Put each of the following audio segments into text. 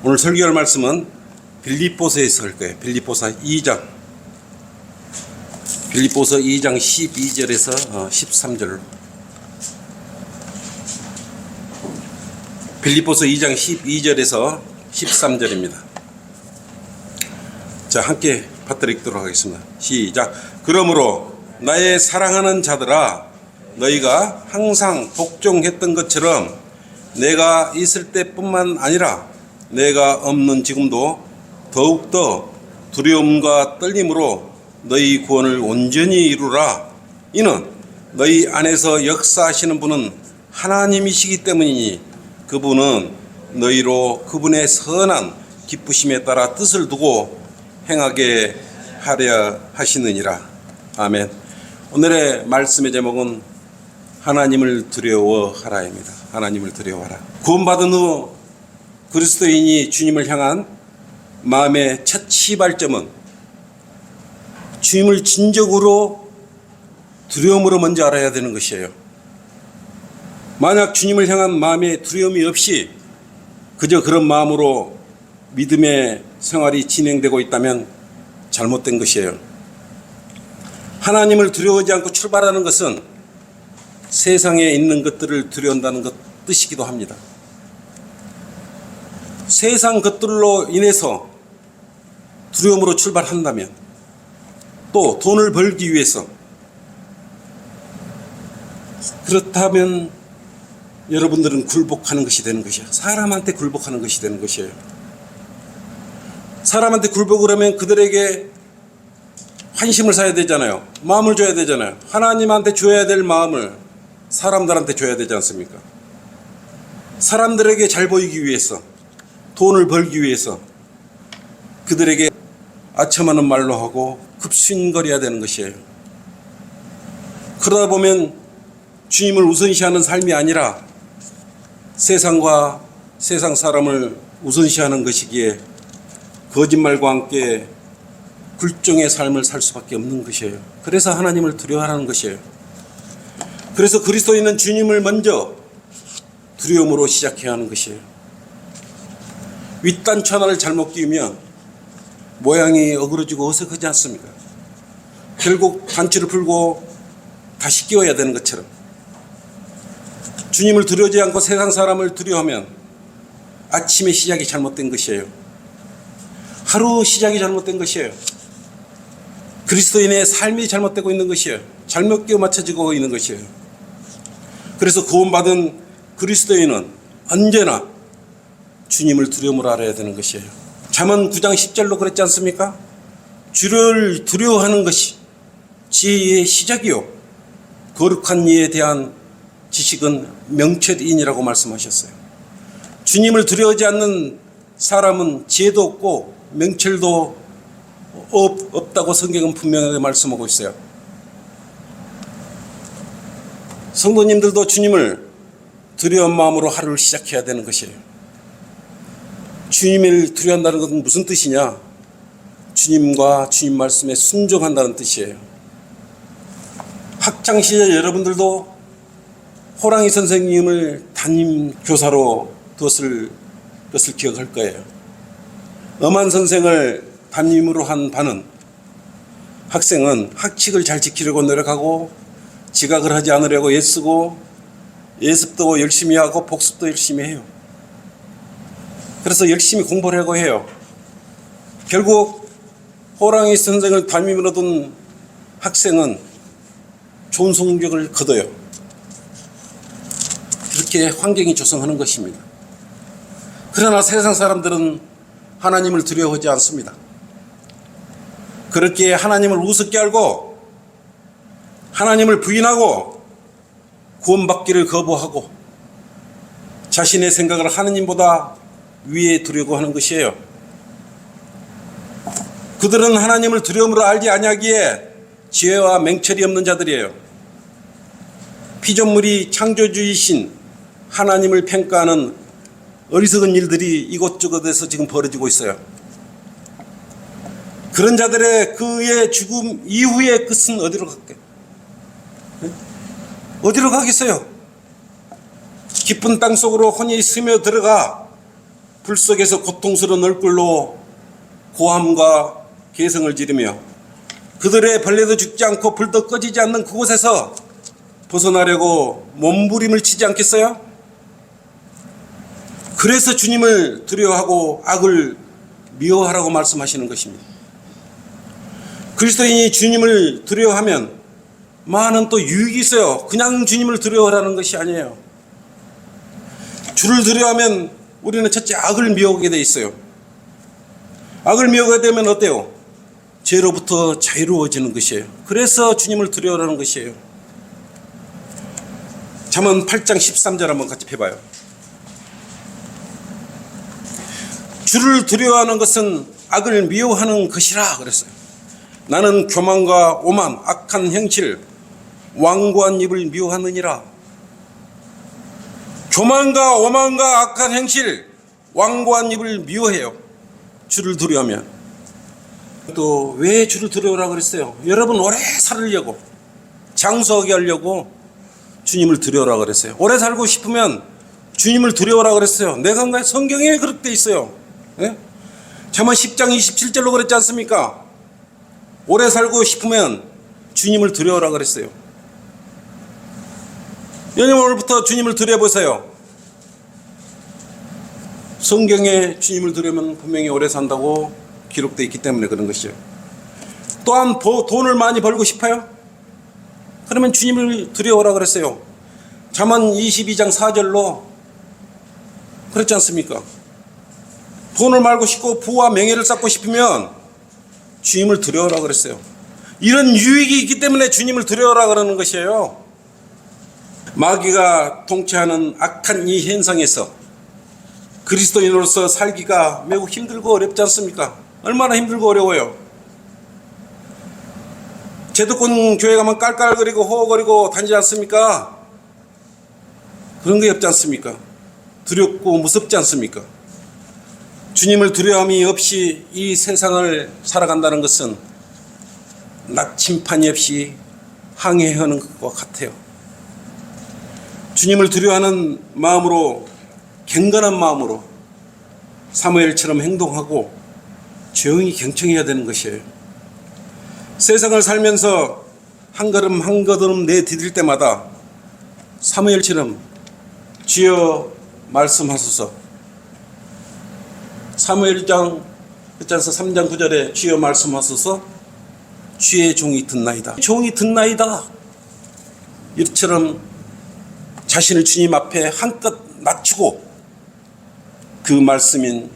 오늘 설교할 말씀은 빌립보서에서 할 거예요. 빌립보서 2장 12절에서 13절. 빌립보서 2장 12절에서 13절입니다. 자, 함께 받들이도록 하겠습니다. 시작. 그러므로 나의 사랑하는 자들아, 너희가 항상 복종했던 것처럼 내가 있을 때뿐만 아니라 내가 없는 지금도 더욱더 두려움과 떨림으로 너희 구원을 온전히 이루라. 이는 너희 안에서 역사하시는 분은 하나님이시기 때문이니 그분은 너희로 그분의 선한 기쁘심에 따라 뜻을 두고 행하게 하려 하시느니라. 아멘. 오늘의 말씀의 제목은 하나님을 두려워하라입니다. 하나님을 두려워하라. 구원받은 후 그리스도인이 주님을 향한 마음의 첫 시발점은 주님을 진정으로 두려움으로 먼저 알아야 되는 것이에요. 만약 주님을 향한 마음의 두려움이 없이 그저 그런 마음으로 믿음의 생활이 진행되고 있다면 잘못된 것이에요. 하나님을 두려워하지 않고 출발하는 것은 세상에 있는 것들을 두려워한다는 것 뜻이기도 합니다. 세상 것들로 인해서 두려움으로 출발한다면, 또 돈을 벌기 위해서, 그렇다면 여러분들은 굴복하는 것이 되는 것이에요. 사람한테 굴복하는 것이 되는 것이에요. 사람한테 굴복을 하면 그들에게 환심을 사야 되잖아요. 마음을 줘야 되잖아요. 하나님한테 줘야 될 마음을 사람들한테 줘야 되지 않습니까? 사람들에게 잘 보이기 위해서, 돈을 벌기 위해서 그들에게 아첨하는 말로 하고 급신거려야 되는 것이에요. 그러다 보면 주님을 우선시하는 삶이 아니라 세상과 세상 사람을 우선시하는 것이기에 거짓말과 함께 굴종의 삶을 살 수밖에 없는 것이에요. 그래서 하나님을 두려워하는 것이에요. 그래서 그리스도인은 주님을 먼저 두려움으로 시작해야 하는 것이에요. 윗단추 하나를 잘못 끼우면 모양이 어그러지고 어색하지 않습니까? 결국 단추를 풀고 다시 끼워야 되는 것처럼 주님을 두려워하지 않고 세상 사람을 두려워하면 아침의 시작이 잘못된 것이에요. 하루 시작이 잘못된 것이에요. 그리스도인의 삶이 잘못되고 있는 것이에요. 잘못 끼워 맞춰지고 있는 것이에요. 그래서 구원받은 그리스도인은 언제나 주님을 두려움으로 알아야 되는 것이에요. 잠언 9장 10절로 그랬지 않습니까? 주를 두려워하는 것이 지혜의 시작이요 거룩한 이에 대한 지식은 명철이니라고 말씀하셨어요. 주님을 두려워하지 않는 사람은 지혜도 없고 명철도 없다고 성경은 분명하게 말씀하고 있어요. 성도님들도 주님을 두려운 마음으로 하루를 시작해야 되는 것이에요. 주님을 두려워한다는 것은 무슨 뜻이냐? 주님과 주님 말씀에 순종한다는 뜻이에요. 학창시절 여러분들도 호랑이 선생님을 담임 교사로 두었을 것을 기억할 거예요. 엄한 선생을 담임으로 한 반은 학생은 학칙을 잘 지키려고 노력하고 지각을 하지 않으려고 애쓰고 예습도 열심히 하고 복습도 열심히 해요. 그래서 열심히 공부를 하고 해요. 결국 호랑이 선생을 담임으로 둔 학생은 좋은 성적을 거둬요. 그렇게 환경이 조성하는 것입니다. 그러나 세상 사람들은 하나님을 두려워하지 않습니다. 그렇게 하나님을 우습게 알고 하나님을 부인하고 구원받기를 거부하고 자신의 생각을 하나님보다 위에 두려고 하는 것이에요. 그들은 하나님을 두려움으로 알지 아니하기에 지혜와 맹철이 없는 자들이에요. 피조물이 창조주이신 하나님을 평가하는 어리석은 일들이 이곳저곳에서 지금 벌어지고 있어요. 그런 자들의 그의 죽음 이후의 끝은 어디로 갈게? 어디로 가겠어요? 깊은 땅 속으로 혼이 스며 들어가 불 속에서 고통스러운 얼굴로 고함과 계성을 지르며 그들의 벌레도 죽지 않고 불도 꺼지지 않는 그곳에서 벗어나려고 몸부림을 치지 않겠어요? 그래서 주님을 두려워하고 악을 미워하라고 말씀하시는 것입니다. 그리스도인이 주님을 두려워하면 많은 또 유익이 있어요. 그냥 주님을 두려워하라는 것이 아니에요. 주를 두려워하면 우리는 첫째 악을 미워하게 돼 있어요. 악을 미워하게 되면 어때요? 죄로부터 자유로워지는 것이에요. 그래서 주님을 두려워하는 것이에요. 잠언 8장 13절 한번 같이 펴봐요. 주를 두려워하는 것은 악을 미워하는 것이라 그랬어요. 나는 교만과 오만, 악한 행실, 완고한 입을 미워하느니라. 교만과 오만과 악한 행실, 완고한 입을 미워해요. 주를 두려워하면. 또 왜 주를 두려워하라고 그랬어요? 여러분 오래 살으려고, 장수하게 하려고 주님을 두려워하라고 그랬어요. 오래 살고 싶으면 주님을 두려워하라고 그랬어요. 내가 성경에 그렇게 돼 있어요. 네? 잠언 10장 27절로 그랬지 않습니까? 오래 살고 싶으면 주님을 두려워하라고 그랬어요. 여러분 오늘부터 주님을 두려워보세요. 성경에 주님을 두려우면 분명히 오래 산다고 기록되어 있기 때문에 그런 것이죠. 또한 돈을 많이 벌고 싶어요? 그러면 주님을 두려워하라고 그랬어요. 잠언 22장 4절로 그렇지 않습니까? 돈을 말고 싶고 부와 명예를 쌓고 싶으면 주님을 두려워하라고 그랬어요. 이런 유익이 있기 때문에 주님을 두려워하라고 그러는 것이에요. 마귀가 통치하는 악한 이 현상에서 그리스도인으로서 살기가 매우 힘들고 어렵지 않습니까? 얼마나 힘들고 어려워요. 제도권 교회 가면 깔깔거리고 호호거리고 다니지 않습니까? 그런 게 없지 않습니까? 두렵고 무섭지 않습니까? 주님을 두려움이 없이 이 세상을 살아간다는 것은 나침판이 없이 항해하는 것과 같아요. 주님을 두려워하는 마음으로, 경건한 마음으로 사무엘처럼 행동하고 조용히 경청해야 되는 것이에요. 세상을 살면서 한 걸음 한 걸음 내디딜 때마다 사무엘처럼 주여 말씀하소서. 사무엘장 3장 9절에 주여 말씀하소서 주의 종이 듣나이다. 종이 듣나이다. 이처럼 자신을 주님 앞에 한껏 낮추고 그 말씀인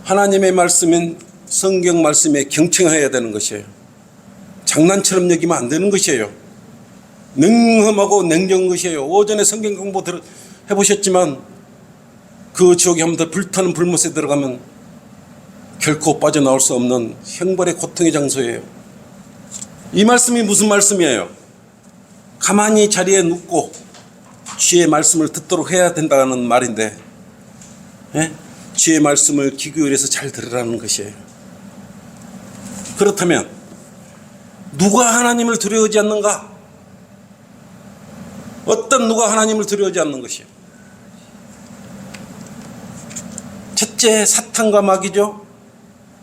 하나님의 말씀인 성경 말씀에 경청해야 되는 것이에요. 장난처럼 여기면 안 되는 것이에요. 능험하고 냉정한 것이에요. 오전에 성경 공부 해보셨지만 그 지옥에 한 번 더 불타는 불못에 들어가면 결코 빠져나올 수 없는 형벌의 고통의 장소예요. 이 말씀이 무슨 말씀이에요? 가만히 자리에 눕고 주의 말씀을 듣도록 해야 된다는 말인데, 주의 말씀을 귀 기울여서 잘 들으라는 것이에요. 그렇다면 누가 하나님을 두려워하지 않는가? 어떤 누가 하나님을 두려워하지 않는 것이에요? 첫째, 사탄과 마귀죠.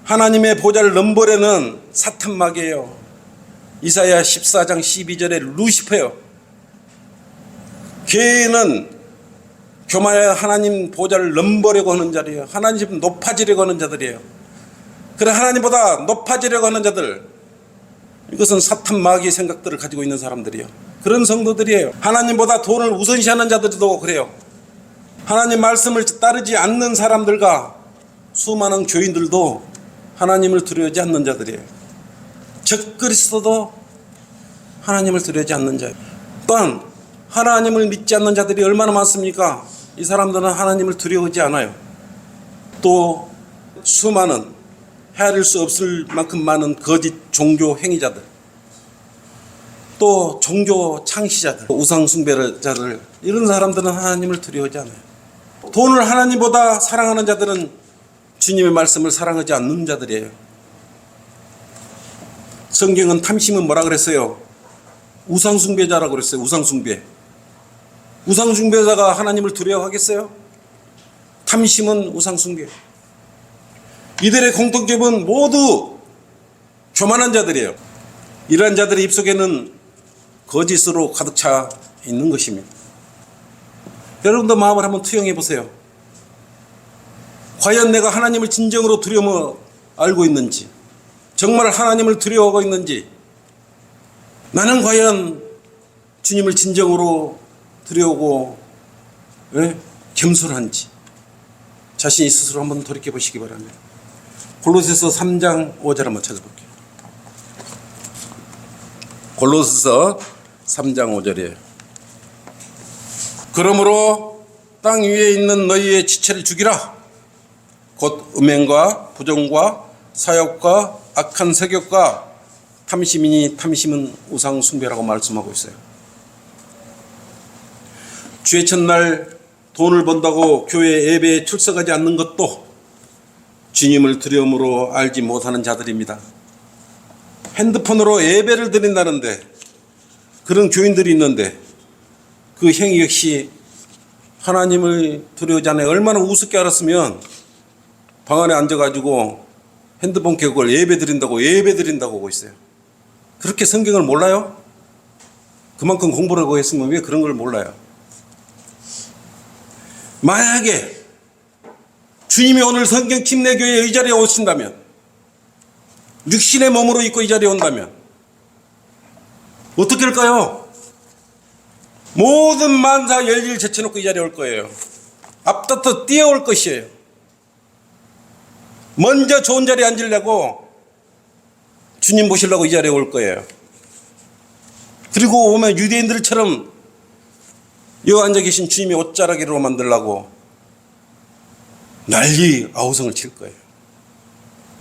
하나님의 보좌를 넘보려는 사탄 마귀예요. 이사야 14장 12절에 루시퍼예요. 걔는 교만해 하나님 보좌를 넘보려고 하는 자리예요. 하나님 높아지려고 하는 자들이에요. 그래 하나님보다 높아지려고 하는 자들, 이것은 사탄 마귀의 생각들을 가지고 있는 사람들이에요. 그런 성도들이에요. 하나님보다 돈을 우선시하는 자들도 그래요. 하나님 말씀을 따르지 않는 사람들과 수많은 교인들도 하나님을 두려워하지 않는 자들이에요. 적그리스도도 하나님을 두려워하지 않는 자예요. 또한 하나님을 믿지 않는 자들이 얼마나 많습니까? 이 사람들은 하나님을 두려워하지 않아요. 또 수많은 헤아릴 수 없을 만큼 많은 거짓 종교 행위자들, 또 종교 창시자들, 우상 숭배자들, 이런 사람들은 하나님을 두려워하지 않아요. 돈을 하나님보다 사랑하는 자들은 주님의 말씀을 사랑하지 않는 자들이에요. 성경은 탐심은 뭐라 그랬어요? 우상 숭배자라고 그랬어요. 우상 숭배. 우상 숭배자가 하나님을 두려워하겠어요? 탐심은 우상숭배. 이들의 공통점은 모두 교만한 자들이에요. 이러한 자들의 입속에는 거짓으로 가득 차 있는 것입니다. 여러분도 마음을 한번 투영해 보세요. 과연 내가 하나님을 진정으로 두려워 알고 있는지, 정말 하나님을 두려워하고 있는지, 나는 과연 주님을 진정으로 두려워하고 겸손한지 자신이 스스로 한번 돌이켜 보시기 바랍니다. 골로새서 3장 5절 한번 찾아볼게요. 골로새서 3장 5절이에요. 그러므로 땅 위에 있는 너희의 지체를 죽이라. 곧 음행과 부정과 사욕과 악한 세욕과 탐심이니 탐심은 우상 숭배라고 말씀하고 있어요. 주의 첫날 돈을 번다고 교회 예배에 출석하지 않는 것도 주님을 두려움으로 알지 못하는 자들입니다. 핸드폰으로 예배를 드린다는데 그런 교인들이 있는데 그 행위 역시 하나님을 두려워하지 않아요. 얼마나 우습게 알았으면 방 안에 앉아가지고 핸드폰 켜고 그걸 예배 드린다고 하고 있어요. 그렇게 성경을 몰라요? 그만큼 공부를 하고 했으면 왜 그런 걸 몰라요? 만약에 주님이 오늘 성경 침례교회 이 자리에 오신다면, 육신의 몸으로 입고 이 자리에 온다면 어떻게 할까요? 모든 만사 열일 제쳐놓고 이 자리에 올 거예요. 앞다퉈 뛰어올 것이에요. 먼저 좋은 자리에 앉으려고 주님 보시려고 이 자리에 올 거예요. 그리고 오면 유대인들처럼 여기 앉아 계신 주님의 옷자락으로 만들려고 난리 아우성을 칠 거예요.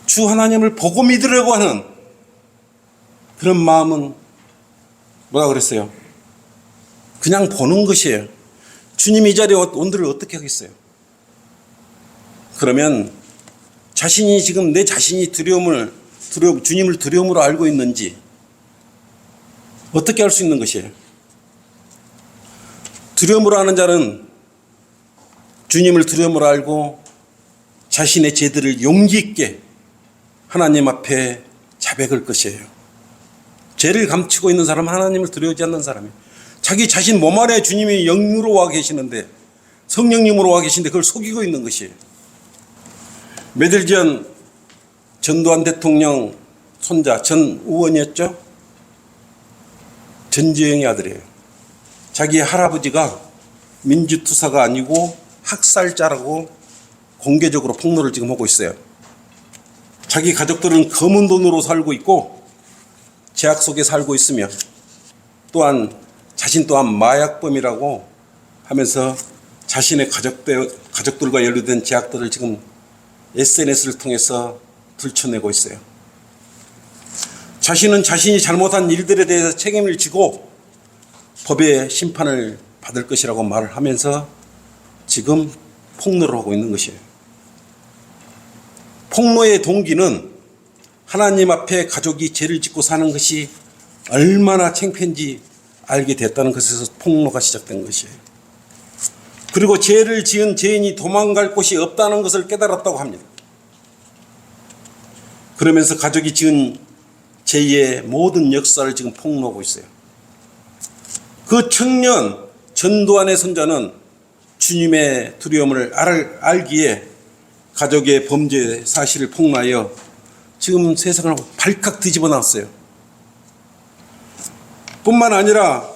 주 하나님을 보고 믿으려고 하는 그런 마음은 뭐라 그랬어요? 그냥 보는 것이에요. 주님이 이 자리에 온들을 어떻게 하겠어요? 그러면 자신이 지금 내 자신이 주님을 두려움으로 알고 있는지 어떻게 알 수 있는 것이에요? 두려움으로 아는 자는 주님을 두려움으로 알고 자신의 죄들을 용기 있게 하나님 앞에 자백할 것이에요. 죄를 감추고 있는 사람은 하나님을 두려워하지 않는 사람이에요. 자기 자신 몸 안에 주님이 영으로 와 계시는데, 성령님으로 와 계신데 그걸 속이고 있는 것이에요. 며칠 전 전두환 대통령 손자 전우원이었죠? 전지영의 아들이에요. 자기 할아버지가 민주투사가 아니고 학살자라고 공개적으로 폭로를 지금 하고 있어요. 자기 가족들은 검은 돈으로 살고 있고 제약 속에 살고 있으며 또한 자신 또한 마약범이라고 하면서 자신의 가족들과 연루된 제약들을 지금 SNS를 통해서 들춰내고 있어요. 자신은 자신이 잘못한 일들에 대해서 책임을 지고 법의 심판을 받을 것이라고 말을 하면서 지금 폭로를 하고 있는 것이에요. 폭로의 동기는 하나님 앞에 가족이 죄를 짓고 사는 것이 얼마나 창피한지 알게 됐다는 것에서 폭로가 시작된 것이에요. 그리고 죄를 지은 죄인이 도망갈 곳이 없다는 것을 깨달았다고 합니다. 그러면서 가족이 지은 죄의 모든 역사를 지금 폭로하고 있어요. 그 청년 전두환의 손자는 주님의 두려움을 알기에 가족의 범죄 사실을 폭로하여 지금 세상을 발칵 뒤집어 놨어요. 뿐만 아니라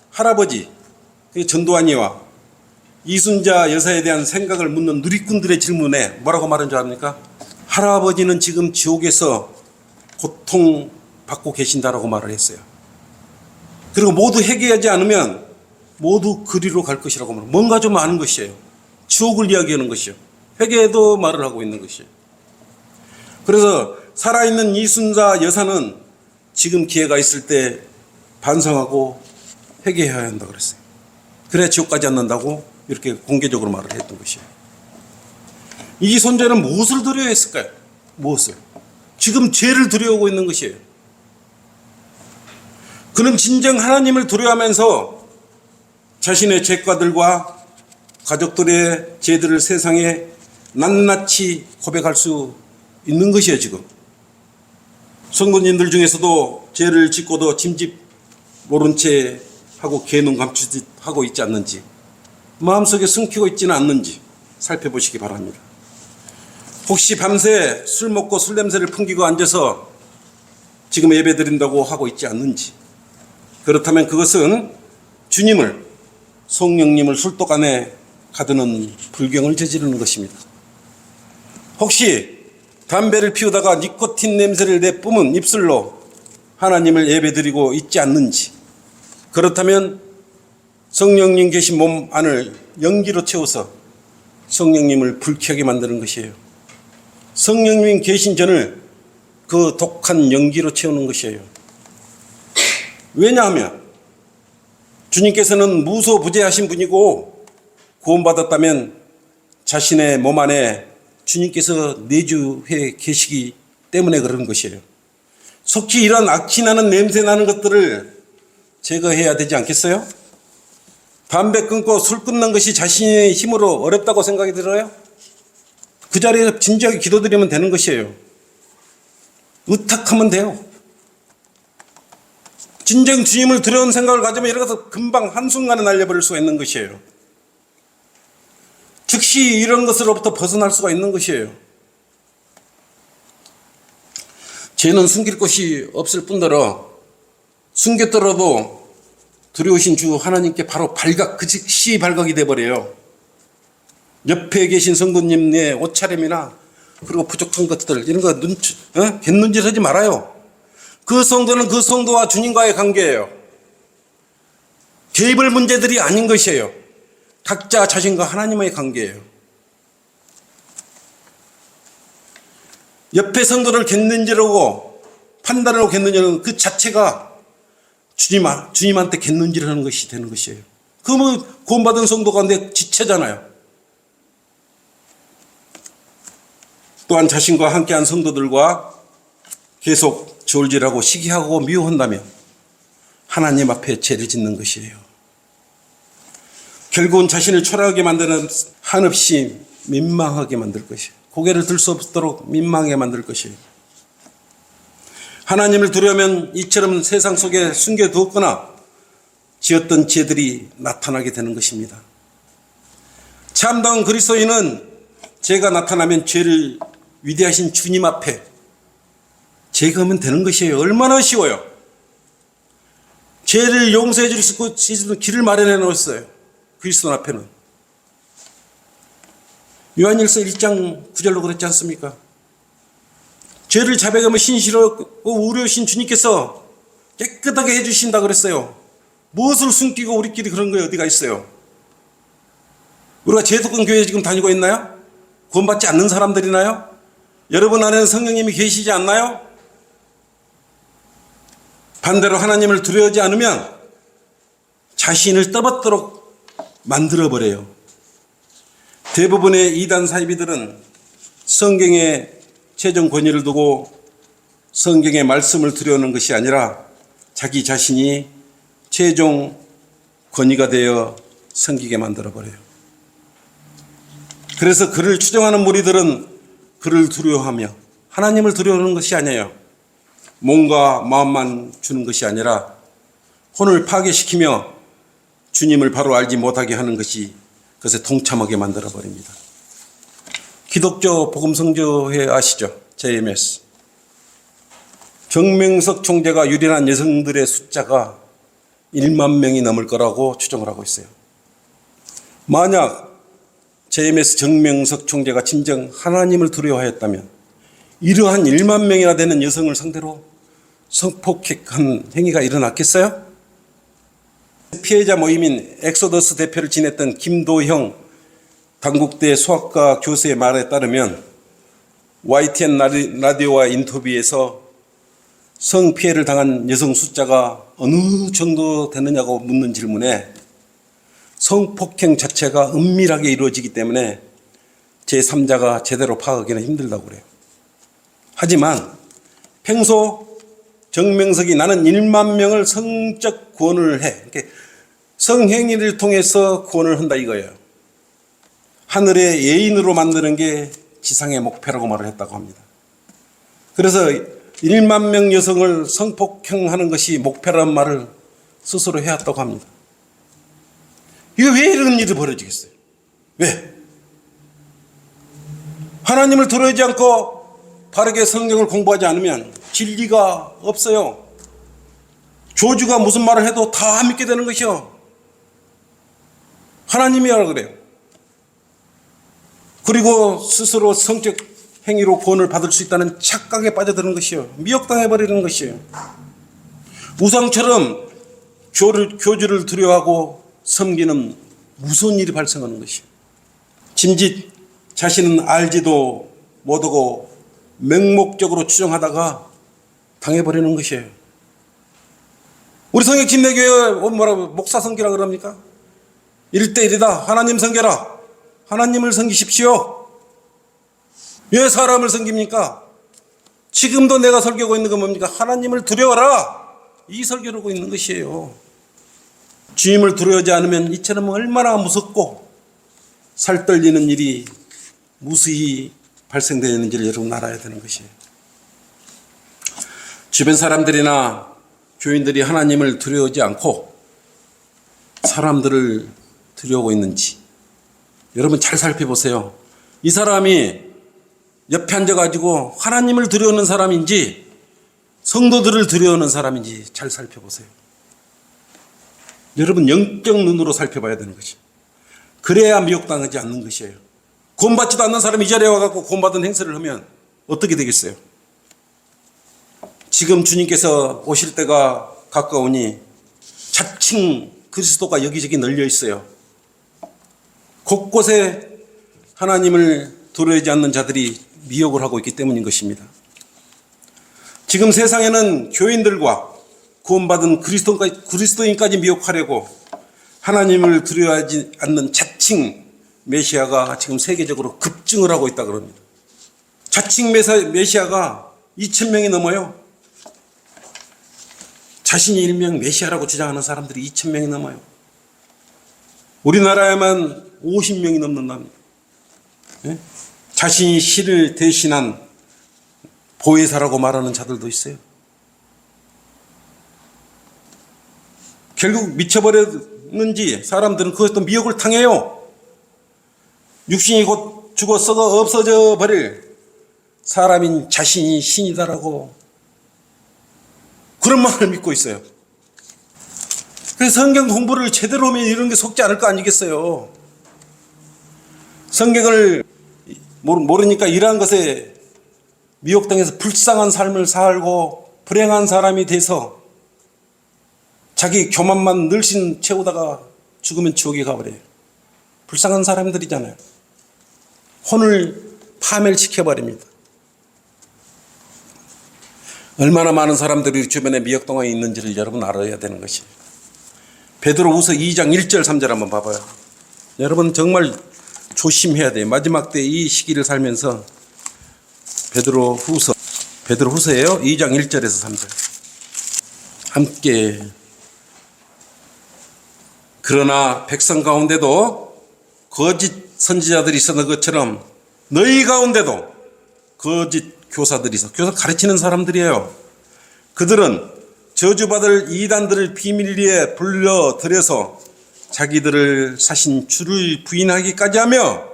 할아버지 전두환이와 이순자 여사에 대한 생각을 묻는 누리꾼들의 질문에 뭐라고 말한 줄 압니까? 할아버지는 지금 지옥에서 고통받고 계신다라고 말을 했어요. 그리고 모두 회개하지 않으면 모두 그리로 갈 것이라고 말합니다. 뭔가 좀 아는 것이에요. 지옥을 이야기하는 것이요. 회개도 말을 하고 있는 것이에요. 그래서 살아있는 이순자 여사는 지금 기회가 있을 때 반성하고 회개해야 한다고 그랬어요. 그래야 지옥 가지 않는다고 이렇게 공개적으로 말을 했던 것이에요. 이 손자는 무엇을 두려워했을까요? 무엇을? 지금 죄를 두려워하고 있는 것이에요. 그는 진정 하나님을 두려워하면서 자신의 죄과들과 가족들의 죄들을 세상에 낱낱이 고백할 수 있는 것이에요. 지금 성도님들 중에서도 죄를 짓고도 짐짓 모른 채 하고 개눈 감추듯 하고 있지 않는지, 마음속에 숨기고 있지는 않는지 살펴보시기 바랍니다. 혹시 밤새 술 먹고 술 냄새를 풍기고 앉아서 지금 예배 드린다고 하고 있지 않는지, 그렇다면 그것은 주님을, 성령님을 술독 안에 가두는 불경을 저지르는 것입니다. 혹시 담배를 피우다가 니코틴 냄새를 내뿜은 입술로 하나님을 예배드리고 있지 않는지, 그렇다면 성령님 계신 몸 안을 연기로 채워서 성령님을 불쾌하게 만드는 것이에요. 성령님 계신 전을 그 독한 연기로 채우는 것이에요. 왜냐하면 주님께서는 무소부재하신 분이고, 구원받았다면 자신의 몸 안에 주님께서 내주해 계시기 때문에 그런 것이에요. 속히 이런 악취나는 냄새 나는 것들을 제거해야 되지 않겠어요? 담배 끊고 술 끊는 것이 자신의 힘으로 어렵다고 생각이 들어요? 그 자리에서 진지하게 기도드리면 되는 것이에요. 의탁하면 돼요. 진정 주님을 두려운 생각을 가지면 이렇게 금방 한순간에 날려버릴 수가 있는 것이에요. 즉시 이런 것으로부터 벗어날 수가 있는 것이에요. 죄는 숨길 곳이 없을 뿐더러 숨겼더라도 두려우신 주 하나님께 바로 그 즉시 발각이 돼버려요. 옆에 계신 성도님의 옷차림이나 그리고 부족한 것들 이런 거 갯눈질 하지 말아요. 그 성도는 그 성도와 주님과의 관계예요. 개입을 문제들이 아닌 것이에요. 각자 자신과 하나님의 관계예요. 옆에 성도를 갯눈질하고 판단을 하고 갯눈질하는 그 자체가 주님한테 갯눈질하는 것이 되는 것이에요. 그러면 구원받은 성도 가운데 지체잖아요. 또한 자신과 함께한 성도들과 계속 저울질하고 시기하고 미워한다면 하나님 앞에 죄를 짓는 것이에요. 결국은 자신을 초라하게 만드는, 한없이 민망하게 만들 것이에요. 고개를 들 수 없도록 민망하게 만들 것이에요. 하나님을 두려면 이처럼 세상 속에 숨겨두었거나 지었던 죄들이 나타나게 되는 것입니다. 참다운 그리스도인은 죄가 나타나면 죄를 위대하신 주님 앞에 제거하면 되는 것이에요. 얼마나 쉬워요. 죄를 용서해 줄 수 있는 길을 마련해 놓았어요. 그리스도 앞에는. 요한일서 1장 9절로 그랬지 않습니까? 죄를 자백하면 신실하고 의로우신 주님께서 깨끗하게 해주신다 그랬어요. 무엇을 숨기고 우리끼리 그런 거에 어디가 있어요? 우리가 제도권 교회에 지금 다니고 있나요? 구원받지 않는 사람들이나요? 여러분 안에는 성령님이 계시지 않나요? 반대로 하나님을 두려워하지 않으면 자신을 떠받도록 만들어버려요. 대부분의 이단 사이비들은 성경의 최종 권위를 두고 성경의 말씀을 두려워하는 것이 아니라 자기 자신이 최종 권위가 되어 섬기게 만들어버려요. 그래서 그를 추종하는 무리들은 그를 두려워하며 하나님을 두려워하는 것이 아니에요. 몸과 마음만 주는 것이 아니라 혼을 파괴시키며 주님을 바로 알지 못하게 하는 것이 그것에 동참하게 만들어버립니다. 기독교 복음성교회 아시죠? JMS. 정명석 총재가 유린한 여성들의 숫자가 1만 명이 넘을 거라고 추정을 하고 있어요. 만약 JMS 정명석 총재가 진정 하나님을 두려워하였다면 이러한 1만 명이나 되는 여성을 상대로 성폭행한 행위가 일어났겠어요? 피해자 모임인 엑소더스 대표를 지냈던 김도형 단국대 수학과 교수의 말에 따르면 YTN 라디오와 인터뷰에서 성피해를 당한 여성 숫자가 어느 정도 되느냐고 묻는 질문에 성폭행 자체가 은밀하게 이루어지기 때문에 제3자가 제대로 파악하기는 힘들다고 그래요. 하지만 평소 정명석이 나는 1만 명을 성적 구원을 해. 성행위를 통해서 구원을 한다 이거예요. 하늘의 예인으로 만드는 게 지상의 목표라고 말을 했다고 합니다. 그래서 1만 명 여성을 성폭행하는 것이 목표라는 말을 스스로 해왔다고 합니다. 이거 왜 이런 일이 벌어지겠어요? 왜? 하나님을 들어야지 않고 바르게 성경을 공부하지 않으면 진리가 없어요. 교주가 무슨 말을 해도 다 믿게 되는 것이요. 하나님이라 그래요. 그리고 스스로 성적 행위로 구원을 받을 수 있다는 착각에 빠져드는 것이요. 미혹당해버리는 것이에요. 우상처럼 교주를 두려워하고 섬기는 무서운 일이 발생하는 것이에요. 짐짓 자신은 알지도 못하고 맹목적으로 추정하다가 당해버리는 것이에요. 우리 성역 침례교회 뭐라고 목사 섬기라 그럽니까? 1대1이다. 하나님 섬겨라. 하나님을 섬기십시오. 왜 사람을 섬깁니까? 지금도 내가 설교하고 있는 건 뭡니까? 하나님을 두려워라. 이 설교를 하고 있는 것이에요. 주님을 두려워하지 않으면 이처럼 얼마나 무섭고 살떨리는 일이 무수히 발생되는지를 여러분 알아야 되는 것이에요. 주변 사람들이나 교인들이 하나님을 두려워하지 않고 사람들을 두려워하고 있는지 여러분 잘 살펴보세요. 이 사람이 옆에 앉아가지고 하나님을 두려워하는 사람인지 성도들을 두려워하는 사람인지 잘 살펴보세요. 여러분 영적 눈으로 살펴봐야 되는 것이에요. 그래야 미혹당하지 않는 것이에요. 구원받지도 않는 사람이 이 자리에 와서 구원받은 행세를 하면 어떻게 되겠어요? 지금 주님께서 오실 때가 가까우니 자칭 그리스도가 여기저기 널려 있어요. 곳곳에 하나님을 두려워하지 않는 자들이 미혹을 하고 있기 때문인 것입니다. 지금 세상에는 교인들과 구원받은 그리스도인까지 미혹하려고 하나님을 두려워하지 않는 자칭 메시아가 지금 세계적으로 급증을 하고 있다 그럽니다. 자칭 메시아가 2,000명이 넘어요. 자신이 일명 메시아라고 주장하는 사람들이 2,000명이 넘어요. 우리나라에만 50명이 넘는답니다. 네? 자신이 신을 대신한 보혜사라고 말하는 자들도 있어요. 결국 미쳐버렸는지 사람들은 그것도 미혹을 당해요. 육신이 곧 죽어 썩어 없어져 버릴 사람인 자신이 신이다라고 그런 말을 믿고 있어요. 그래서 성경 공부를 제대로 하면 이런 게 속지 않을 거 아니겠어요. 성경을 모르니까 이러한 것에 미혹당해서 불쌍한 삶을 살고 불행한 사람이 돼서 자기 교만만 늘씬 채우다가 죽으면 지옥에 가버려요. 불쌍한 사람들이잖아요. 혼을 파멸시켜버립니다. 얼마나 많은 사람들이 주변에 미혹당해 있는지를 여러분 알아야 되는 것이에요. 베드로후서 2장 1절 3절 한번 봐봐요. 여러분 정말 조심해야 돼요. 마지막 때 이 시기를 살면서 베드로후서예요. 2장 1절에서 3절 함께 그러나 백성 가운데도 거짓 선지자들이 있었던 것처럼 너희 가운데도 거짓 교사들이 있어. 교사 가르치는 사람들이에요. 그들은 저주받을 이단들을 비밀리에 불러들여서 자기들을 사신 주를 부인하기까지 하며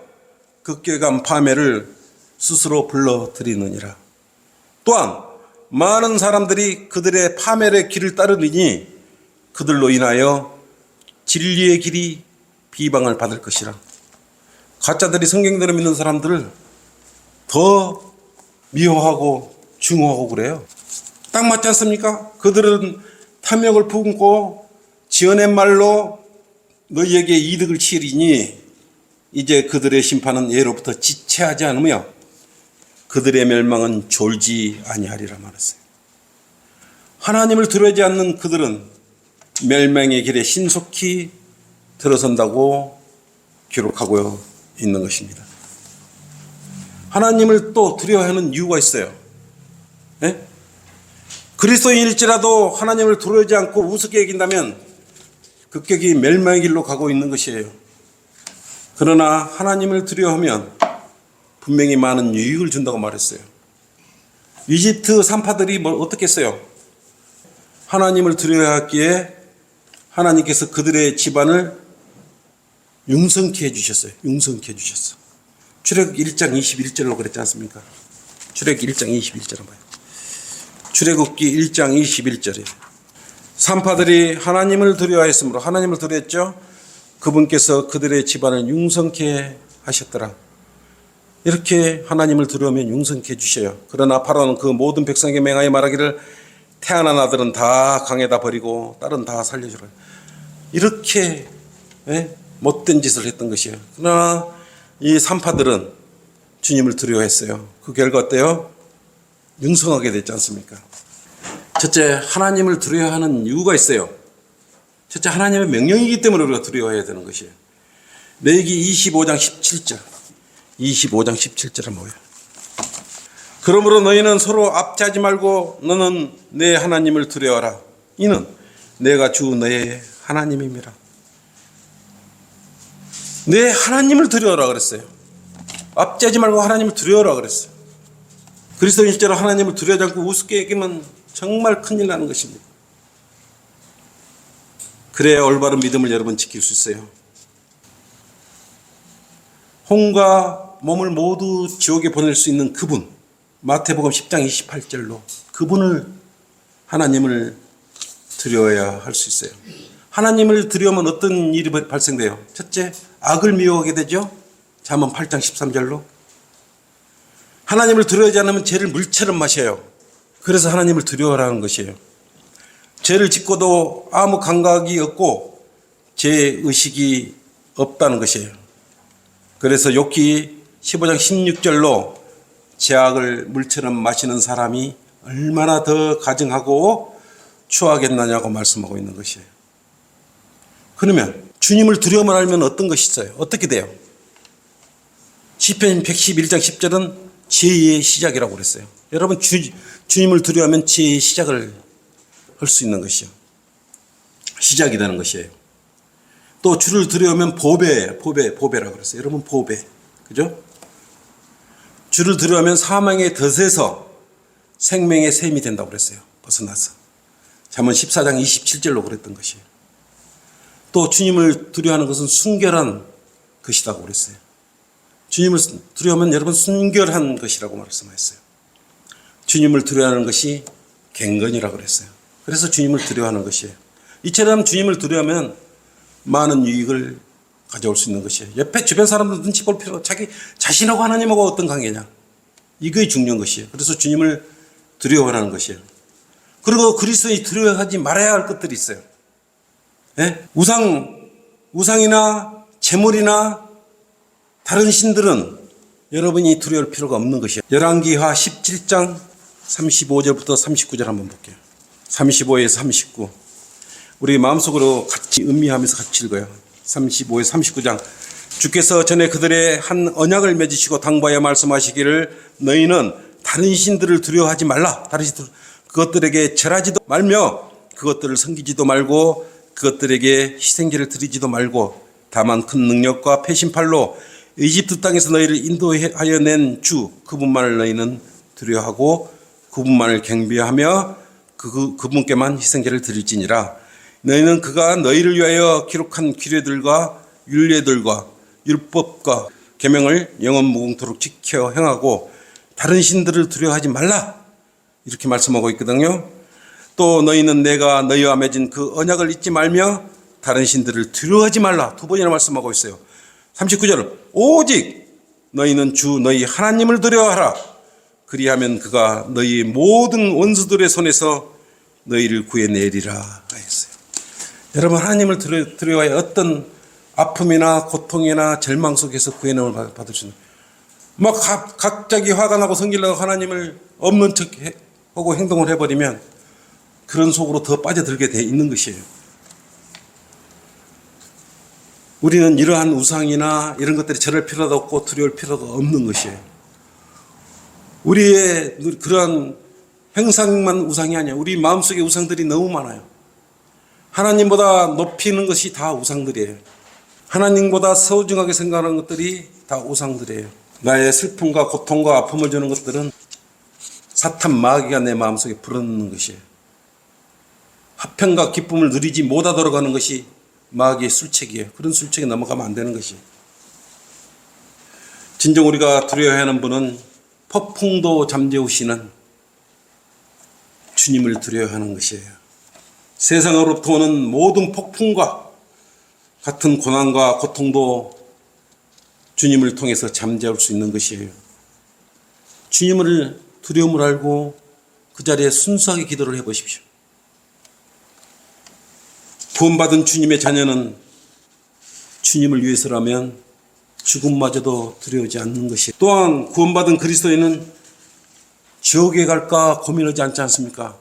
극결감 파멸을 스스로 불러들이느니라. 또한 많은 사람들이 그들의 파멸의 길을 따르느니 그들로 인하여 진리의 길이 비방을 받을 것이라. 가짜들이 성경대로 믿는 사람들을 더 미워하고 증오하고 그래요. 딱 맞지 않습니까? 그들은 탐욕을 품고 지어낸 말로 너희에게 이득을 치리니 이제 그들의 심판은 예로부터 지체하지 않으며 그들의 멸망은 졸지 아니하리라 말했어요. 하나님을 두려워하지 않는 그들은 멸망의 길에 신속히 들어선다고 기록하고 있는 것입니다. 하나님을 또 두려워하는 이유가 있어요. 네? 그리스도인일지라도 하나님을 두려워하지 않고 우습게 여긴다면 급격히 멸망의 길로 가고 있는 것이에요. 그러나 하나님을 두려워하면 분명히 많은 유익을 준다고 말했어요. 이집트 산파들이 어떻게 했어요? 하나님을 두려워했기에 하나님께서 그들의 집안을 융성케 해주셨어요. 융성케 해주셨어. 출애굽 1장 21절로 그랬지 않습니까? 출애굽 1장 21절 한번 봐요. 출애굽기 1장 21절에 산파들이 하나님을 두려워했으므로, 하나님을 두려워했죠. 그분께서 그들의 집안을 융성케 하셨더라. 이렇게 하나님을 두려우면 융성케 해주셔요. 그러나 파라오는 그 모든 백성에게 맹하여 말하기를 태어난 아들은 다 강에다 버리고 딸은 다 살려주라. 이렇게 못된 짓을 했던 것이에요. 그러나 이 산파들은 주님을 두려워했어요. 그 결과 어때요? 융성하게 됐지 않습니까? 첫째, 하나님을 두려워하는 이유가 있어요. 첫째, 하나님의 명령이기 때문에 우리가 두려워해야 되는 것이에요. 레위기 25장 17절. 25장 17절은 뭐예요? 그러므로 너희는 서로 압제하지 말고 너는 내 하나님을 두려워하라. 이는 내가 주 너의 하나님임이라. 내 하나님을 두려워하라 그랬어요. 압제하지 말고 하나님을 두려워하라 그랬어요. 그리스도인 실제로 하나님을 두려워하지 않고 우습게 여기면 정말 큰일 나는 것입니다. 그래야 올바른 믿음을 여러분 지킬 수 있어요. 혼과 몸을 모두 지옥에 보낼 수 있는 그분, 마태복음 10장 28절로 그분을, 하나님을 두려워야 할 수 있어요. 하나님을 두려우면 어떤 일이 발생돼요? 첫째, 악을 미워하게 되죠. 잠언 8장 13절로. 하나님을 두려워하지 않으면 죄를 물처럼 마셔요. 그래서 하나님을 두려워하라는 것이에요. 죄를 짓고도 아무 감각이 없고 죄의식이 없다는 것이에요. 그래서 욥기 15장 16절로 죄악을 물처럼 마시는 사람이 얼마나 더 가증하고 추하겠느냐고 말씀하고 있는 것이에요. 그러면 주님을 두려움을 알면 어떤 것이 있어요? 어떻게 돼요? 시편 111장 10절은 죄의 시작이라고 그랬어요. 여러분, 주님을 두려워하면 죄의 시작을 할 수 있는 것이요. 시작이 되는 것이에요. 또 주를 두려우면 보배라고 그랬어요. 여러분, 보배. 그죠? 주를 두려우면 사망의 덫에서 생명의 샘이 된다고 그랬어요. 벗어나서. 잠언 14장 27절로 그랬던 것이에요. 또 주님을 두려워하는 것은 순결한 것이라고 그랬어요. 주님을 두려워하면 여러분 순결한 것이라고 말씀하셨어요. 주님을 두려워하는 것이 갱건이라고 그랬어요. 그래서 주님을 두려워하는 것이에요. 이처럼 주님을 두려워하면 많은 유익을 가져올 수 있는 것이에요. 옆에 주변 사람들 눈치 볼 필요, 자기 자신하고 하나님하고 어떤 관계냐. 이게 중요한 것이에요. 그래서 주님을 두려워하는 것이에요. 그리고 그리스도에 두려워하지 말아야 할 것들이 있어요. 예? 우상이나 재물이나 다른 신들은 여러분이 두려울 필요가 없는 것이에요. 열왕기하 17장 35절부터 39절 한번 볼게요. 35에서 39. 우리 마음속으로 같이 음미하면서 같이 읽어요. 35에서 39장. 주께서 전에 그들의 한 언약을 맺으시고 당부하여 말씀하시기를 너희는 다른 신들을 두려워하지 말라. 다른 신들, 그것들에게 절하지도 말며 그것들을 섬기지도 말고 그것들에게 희생제를 드리지도 말고 다만 큰 능력과 패신팔로 이집트 땅에서 너희를 인도하여 낸 주 그분만을 너희는 두려워하고 그분만을 경배하며 그분께만 희생제를 드릴지니라. 너희는 그가 너희를 위하여 기록한 규례들과 율례들과 율법과 계명을 영원 무궁토록 지켜 행하고 다른 신들을 두려워하지 말라. 이렇게 말씀하고 있거든요. 또 너희는 내가 너희와 맺은 그 언약을 잊지 말며 다른 신들을 두려워하지 말라. 두 번이나 말씀하고 있어요. 39절 오직 너희는 주 너희 하나님을 두려워하라. 그리하면 그가 너희 모든 원수들의 손에서 너희를 구해내리라 하였어요. 여러분, 하나님을 두려워하여 어떤 아픔이나 고통이나 절망 속에서 구해냄을 받을 수 있는, 막 갑자기 화가 나고 성질나고 하나님을 없는 척하고 행동을 해버리면 그런 속으로 더 빠져들게 돼 있는 것이에요. 우리는 이러한 우상이나 이런 것들이 절할 필요도 없고 두려울 필요가 없는 것이에요. 우리의 그러한 행상만 우상이 아니야. 우리 마음속에 우상들이 너무 많아요. 하나님보다 높이는 것이 다 우상들이에요. 하나님보다 소중하게 생각하는 것들이 다 우상들이에요. 나의 슬픔과 고통과 아픔을 주는 것들은 사탄 마귀가 내 마음속에 불어넣는 것이에요. 화평과 기쁨을 누리지 못하도록 하는 것이 마귀의 술책이에요. 그런 술책에 넘어가면 안 되는 것이에요. 진정 우리가 두려워해야 하는 분은 폭풍도 잠재우시는 주님을 두려워하는 것이에요. 세상으로부터 오는 모든 폭풍과 같은 고난과 고통도 주님을 통해서 잠재울 수 있는 것이에요. 주님을 두려움을 알고 그 자리에 순수하게 기도를 해보십시오. 구원받은 주님의 자녀는 주님을 위해서라면 죽음마저도 두려워하지 않는 것이에요. 또한 구원받은 그리스도인은 지옥에 갈까 고민하지 않지 않습니까?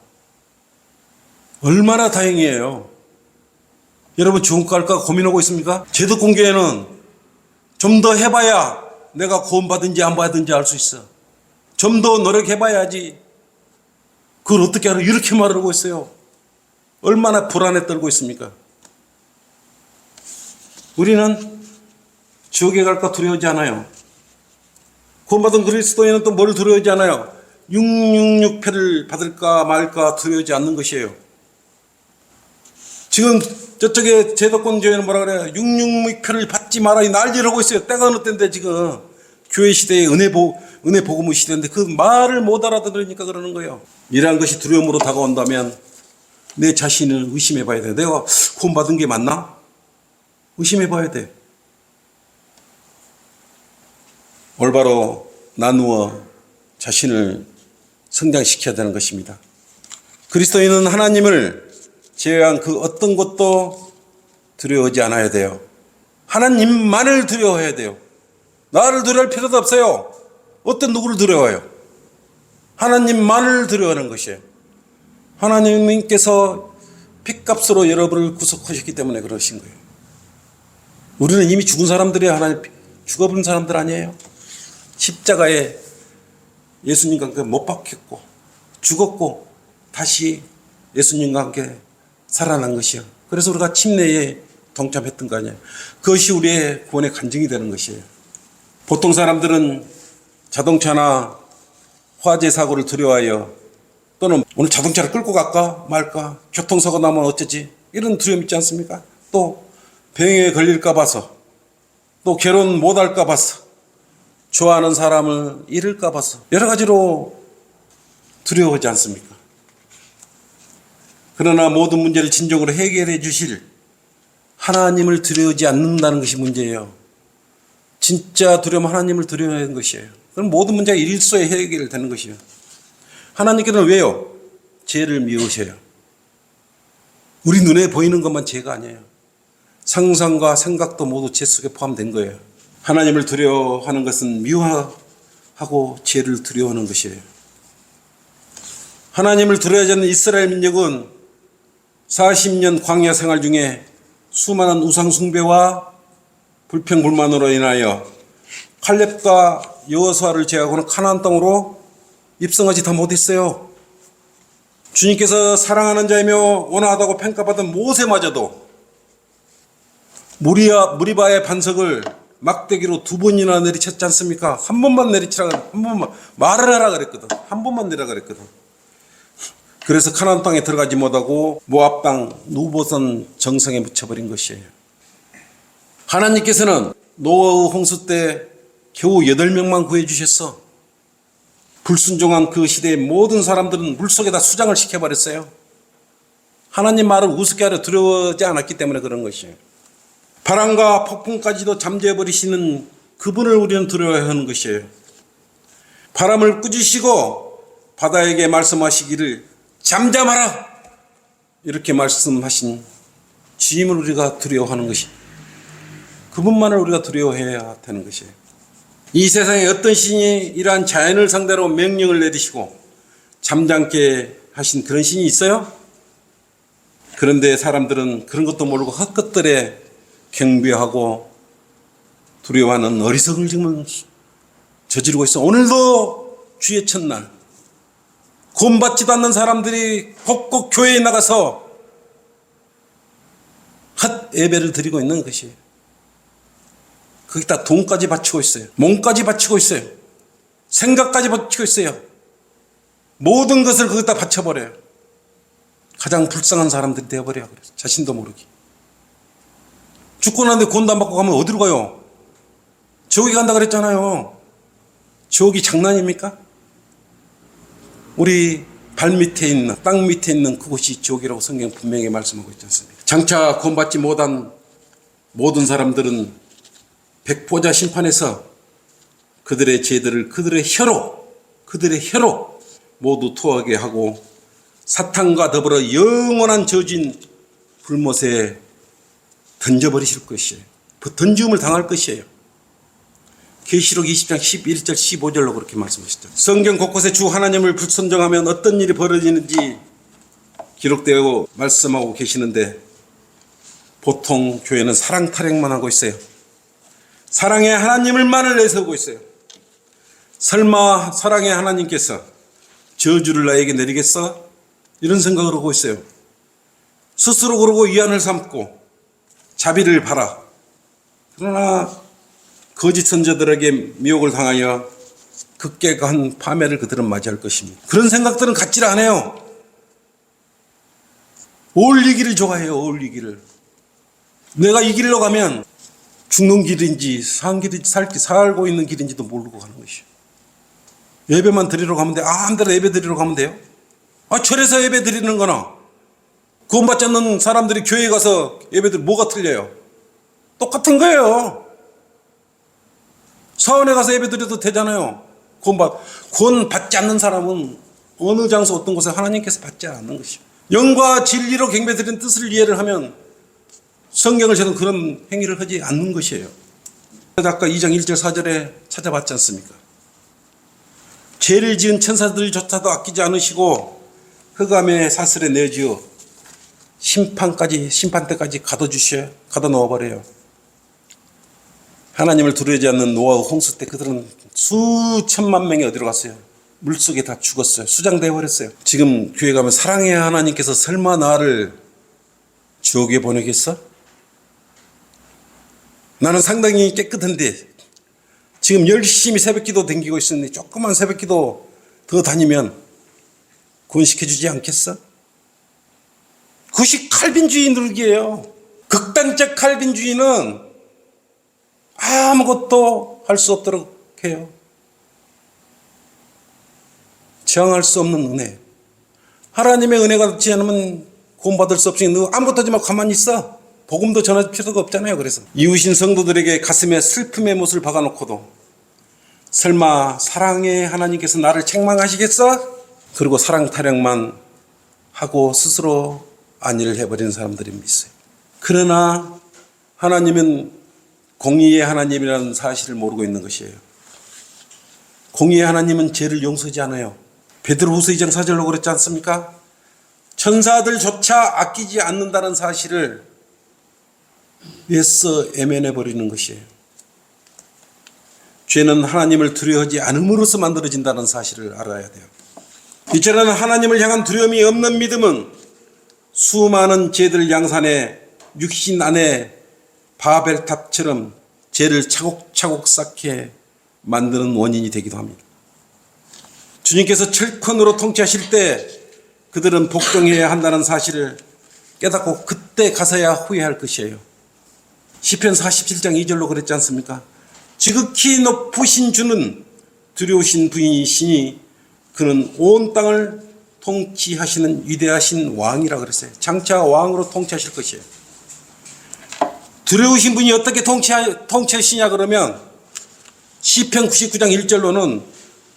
얼마나 다행이에요. 여러분 지옥 갈까 고민하고 있습니까? 제도공개에는 좀 더 해봐야 내가 구원받은지 안 받은지 알 수 있어. 좀 더 노력해봐야지. 그걸 어떻게 알아? 이렇게 말하고 있어요. 얼마나 불안에 떨고 있습니까? 우리는 지옥에 갈까 두려워하지 않아요. 구원받은 그리스도인은 또 뭘 두려워하지 않아요? 666표를 받을까 말까 두려워하지 않는 것이에요. 지금 저쪽에 제도권주의는 뭐라 그래요? 666표를 받지 마라 이 난리를 하고 있어요. 때가 어느 때인데 지금 교회 시대에 은혜 복음의 시대인데 그 말을 못 알아들으니까 그러는 거예요. 이러한 것이 두려움으로 다가온다면 내 자신을 의심해 봐야 돼. 내가 구원받은 게 맞나? 의심해 봐야 돼. 올바로 나누어 자신을 성장시켜야 되는 것입니다. 그리스도인은 하나님을 제외한 그 어떤 것도 두려워하지 않아야 돼요. 하나님만을 두려워해야 돼요. 나를 두려워할 필요도 없어요. 어떤 누구를 두려워해요? 하나님만을 두려워하는 것이에요. 하나님께서 핏값으로 여러분을 구속하셨기 때문에 그러신 거예요. 우리는 이미 죽은 사람들이에요. 하나님 죽어버린 사람들 아니에요. 십자가에 예수님과 함께 못 박혔고 죽었고 다시 예수님과 함께 살아난 것이요. 그래서 우리가 침례에 동참했던 거 아니에요. 그것이 우리의 구원의 간증이 되는 것이에요. 보통 사람들은 자동차나 화재 사고를 두려워하여 또는 오늘 자동차를 끌고 갈까 말까 교통사고 나면 어쩌지 이런 두려움 있지 않습니까? 또 병에 걸릴까 봐서 또 결혼 못할까 봐서 좋아하는 사람을 잃을까 봐서 여러 가지로 두려워하지 않습니까? 그러나 모든 문제를 진정으로 해결해 주실 하나님을 두려워하지 않는다는 것이 문제예요. 진짜 두려움 하나님을 두려워하는 것이에요. 그럼 모든 문제가 일소에 해결되는 것이에요. 하나님께는 왜요? 죄를 미우셔요. 우리 눈에 보이는 것만 죄가 아니에요. 상상과 생각도 모두 죄 속에 포함된 거예요. 하나님을 두려워하는 것은 미워하고 죄를 두려워하는 것이에요. 하나님을 두려워하지 않는 이스라엘 민족은 40년 광야 생활 중에 수많은 우상 숭배와 불평불만으로 인하여 칼렙과 여호수아를 제외하고는 가나안 땅으로 입성하지 다 못했어요. 주님께서 사랑하는 자이며 온화하다고 평가받은 모세마저도 무리바의 반석을 막대기로 2번이나 내리쳤지 않습니까? 한 번만 내리치라, 한 번만 말을 하라 그랬거든. 한 번만 내라 그랬거든. 그래서 가나안 땅에 들어가지 못하고 모압 땅 누보선 정성에 묻혀버린 것이에요. 하나님께서는 노아의 홍수 때 겨우 8명만 구해주셨어. 불순종한 그 시대의 모든 사람들은 물속에다 수장을 시켜버렸어요. 하나님 말을 우습게 하려 두려워하지 않았기 때문에 그런 것이에요. 바람과 폭풍까지도 잠재워버리시는 그분을 우리는 두려워하는 것이에요. 바람을 꾸짖으시고 바다에게 말씀하시기를 잠잠하라 이렇게 말씀하신 주님을 우리가 두려워하는 것이 그분만을 우리가 두려워해야 되는 것이에요. 이 세상에 어떤 신이 이러한 자연을 상대로 명령을 내리시고 잠잠게 하신 그런 신이 있어요? 그런데 사람들은 그런 것도 모르고 헛것들에 경배하고 두려워하는 어리석을 지금 저지르고 있어. 오늘도 주의 첫날 구원받지도 않는 사람들이 곳곳 교회에 나가서 헛 예배를 드리고 있는 것이에요. 거기다 돈까지 바치고 있어요. 몸까지 바치고 있어요. 생각까지 바치고 있어요. 모든 것을 거기다 바쳐버려요. 가장 불쌍한 사람들이 되어버려요. 그래서 자신도 모르게. 죽고 나는데 구원도 안 받고 가면 어디로 가요? 지옥에 간다 그랬잖아요. 지옥이 장난입니까? 우리 발 밑에 있는, 땅 밑에 있는 그곳이 지옥이라고 성경 분명히 말씀하고 있지 않습니까? 장차 구원받지 못한 모든 사람들은 백보자 심판에서 그들의 죄들을 그들의 혀로 모두 토하게 하고 사탄과 더불어 영원한 저진 불못에 던져버리실 것이에요. 그 던지움을 당할 것이에요. 계시록 20장 11절 15절로 그렇게 말씀하셨죠. 성경 곳곳에 주 하나님을 불순종하면 어떤 일이 벌어지는지 기록되어 말씀하고 계시는데 보통 교회는 사랑 타령만 하고 있어요. 사랑의 하나님을만을 내세우고 있어요. 설마 사랑의 하나님께서 저주를 나에게 내리겠어? 이런 생각을 하고 있어요. 스스로 그러고 위안을 삼고 자비를 바라. 그러나 거짓 선자들에게 미혹을 당하여 극개간 파멸을 그들은 맞이할 것입니다. 그런 생각들은 갖지를 않아요. 어울리기를 좋아해요. 어울리기를. 내가 이 길로 가면 죽는 길인지 산 길인지 살고 있는 길인지도 모르고 가는 것이요. 예배만 드리러 가면 돼. 마음대로 예배 드리러 가면 돼요. 절에서 예배 드리는 거나 구원받지 않는 사람들이 교회에 가서 예배 드리면 뭐가 틀려요? 똑같은 거예요. 사원에 가서 예배 드려도 되잖아요. 구원받지 않는 사람은 어느 장소 어떤 곳에 하나님께서 받지 않는 것이요. 영과 진리로 경배드리는 뜻을 이해를 하면 성경을 저는 그런 행위를 하지 않는 것이에요. 아까 2장 1절 4절에 찾아봤지 않습니까? 죄를 지은 천사들조차도 아끼지 않으시고 흑암의 사슬에 내지어 심판 때까지 가둬 넣어버려요. 하나님을 두려워하지 않는 노아의 홍수 때 그들은 수천만 명이 어디로 갔어요? 물속에 다 죽었어요. 수장되어 버렸어요. 지금 교회 가면 사랑의 하나님께서 설마 나를 지옥에 보내겠어? 나는 상당히 깨끗한데 지금 열심히 새벽기도 다니고 있었는데 조그만 새벽기도 더 다니면 구원시켜주지 않겠어? 그것이 칼빈주의 놀기예요. 극단적 칼빈주의는 아무것도 할 수 없도록 해요. 저항할 수 없는 은혜. 하나님의 은혜가 없지 않으면 구원받을 수 없으니 너 아무것도 하지 말고 가만히 있어. 복음도 전할 필요가 없잖아요. 그래서 이웃인 성도들에게 가슴에 슬픔의 못을 박아놓고도 설마 사랑의 하나님께서 나를 책망하시겠어? 그리고 사랑 타령만 하고 스스로 안일을 해버리는 사람들이 있어요. 그러나 하나님은 공의의 하나님이라는 사실을 모르고 있는 것이에요. 공의의 하나님은 죄를 용서하지 않아요. 베드로후서 2장 4절로 그랬지 않습니까? 천사들조차 아끼지 않는다는 사실을 애써 애면해버리는 것이에요. 죄는 하나님을 두려워하지 않음으로써 만들어진다는 사실을 알아야 돼요. 이처럼 하나님을 향한 두려움이 없는 믿음은 수많은 죄들 양산에 육신 안에 바벨탑처럼 죄를 차곡차곡 쌓게 만드는 원인이 되기도 합니다. 주님께서 철권으로 통치하실 때 그들은 복종해야 한다는 사실을 깨닫고 그때 가서야 후회할 것이에요. 시편 47장 2절로 그랬지 않습니까? 지극히 높으신 주는 두려우신 분이시니 그는 온 땅을 통치하시는 위대하신 왕이라 그랬어요. 장차 왕으로 통치하실 것이에요. 두려우신 분이 어떻게 통치하시냐 그러면 시편 99장 1절로는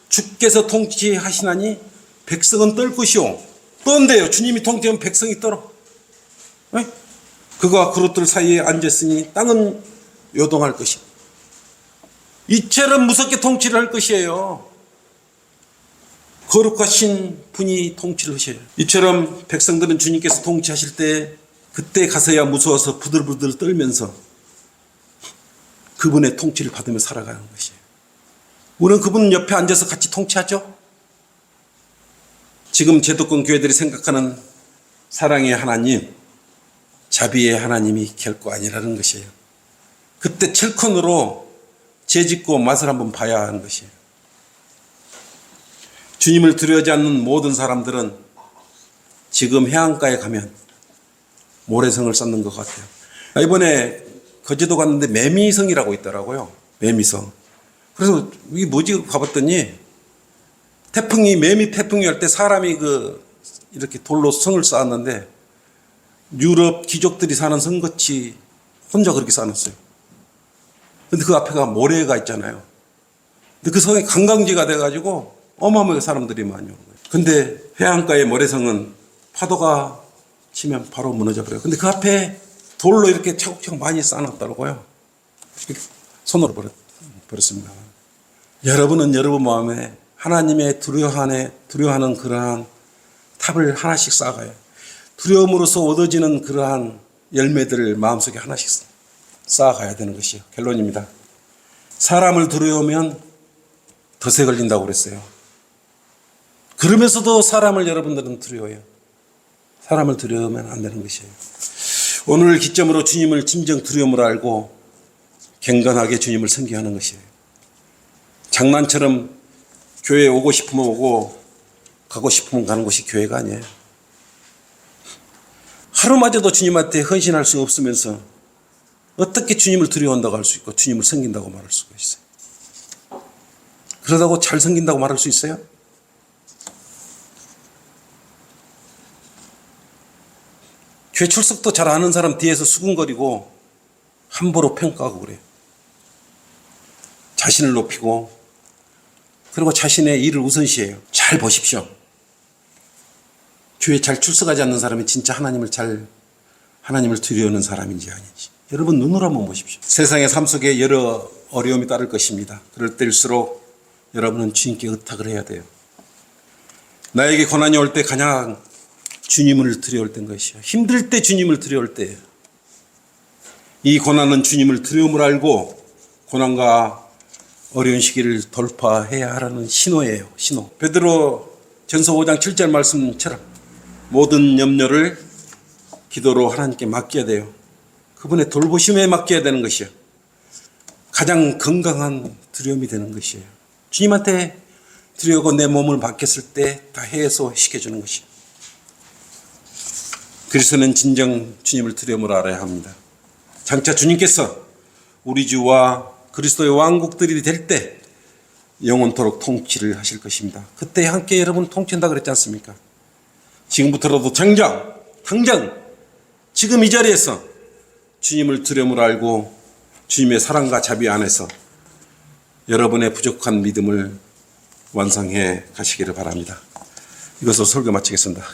주께서 통치하시나니 백성은 떨 것이요. 떤데요. 주님이 통치하면 백성이 떨어. 네? 그가 그릇들 사이에 앉았으니 땅은 요동할 것이고 이처럼 무섭게 통치를 할 것이에요. 거룩하신 분이 통치를 하셔요. 이처럼 백성들은 주님께서 통치하실 때 그때 가서야 무서워서 부들부들 떨면서 그분의 통치를 받으며 살아가는 것이에요. 우리는 그분 옆에 앉아서 같이 통치하죠. 지금 제도권 교회들이 생각하는 사랑의 하나님, 자비의 하나님이 결코 아니라는 것이에요. 그때 철권으로 재짓고 맛을 한번 봐야 하는 것이에요. 주님을 두려워하지 않는 모든 사람들은 지금 해안가에 가면 모래성을 쌓는 것 같아요. 이번에 거제도 갔는데 매미성이라고 있더라고요. 매미성. 그래서 이게 뭐지 가봤더니 매미 태풍이 할 때 사람이 이렇게 돌로 성을 쌓았는데 유럽 귀족들이 사는 성같이 혼자 그렇게 쌓았어요. 근데 그 앞에가 모래가 있잖아요. 근데 그 성이 관광지가 돼가지고 어마어마하게 사람들이 많이 오는 거예요. 근데 해안가의 모래성은 파도가 치면 바로 무너져 버려요. 근데 그 앞에 돌로 이렇게 차곡차곡 많이 쌓아놨더라고요. 손으로 버렸습니다. 여러분은 여러분 마음에 하나님의 두려워하는 그러한 탑을 하나씩 쌓아가요. 두려움으로써 얻어지는 그러한 열매들을 마음속에 하나씩 쌓아가야 되는 것이요. 결론입니다. 사람을 두려우면 덫에 걸린다고 그랬어요. 그러면서도 사람을 여러분들은 두려워해요. 사람을 두려우면 안 되는 것이에요. 오늘 기점으로 주님을 진정 두려움으로 알고 경건하게 주님을 섬기하는 것이에요. 장난처럼 교회에 오고 싶으면 오고 가고 싶으면 가는 곳이 교회가 아니에요. 하루마저도 주님한테 헌신할 수 없으면서 어떻게 주님을 두려워한다고 할 수 있고 주님을 섬긴다고 말할 수가 있어요. 그러다고 잘 섬긴다고 말할 수 있어요? 교회 출석도 잘 아는 사람 뒤에서 수군거리고 함부로 평가하고 그래요. 자신을 높이고 그리고 자신의 일을 우선시해요. 잘 보십시오. 교회 잘 출석하지 않는 사람이 진짜 하나님을 두려워하는 사람인지 아닌지 여러분 눈으로 한번 보십시오. 세상의 삶 속에 여러 어려움이 따를 것입니다. 그럴 때일수록 여러분은 주님께 의탁을 해야 돼요. 나에게 고난이 올 때 가장 주님을 두려울 때인 것이요. 힘들 때 주님을 두려울 때예요. 이 고난은 주님을 두려움을 알고 고난과 어려운 시기를 돌파해야 하라는 신호예요. 신호. 베드로 전서 5장 7절 말씀처럼 모든 염려를 기도로 하나님께 맡겨야 돼요. 그분의 돌보심에 맡겨야 되는 것이요. 가장 건강한 두려움이 되는 것이에요. 주님한테 두려워하고 내 몸을 맡겼을 때 다 해소시켜주는 것이에요. 그리스도는 진정 주님을 두려움으로 알아야 합니다. 장차 주님께서 우리 주와 그리스도의 왕국들이 될 때 영원토록 통치를 하실 것입니다. 그때 함께 여러분 통치한다 그랬지 않습니까? 지금부터라도 당장 지금 이 자리에서 주님을 두려움으로 알고 주님의 사랑과 자비 안에서 여러분의 부족한 믿음을 완성해 가시기를 바랍니다. 이것으로 설교 마치겠습니다.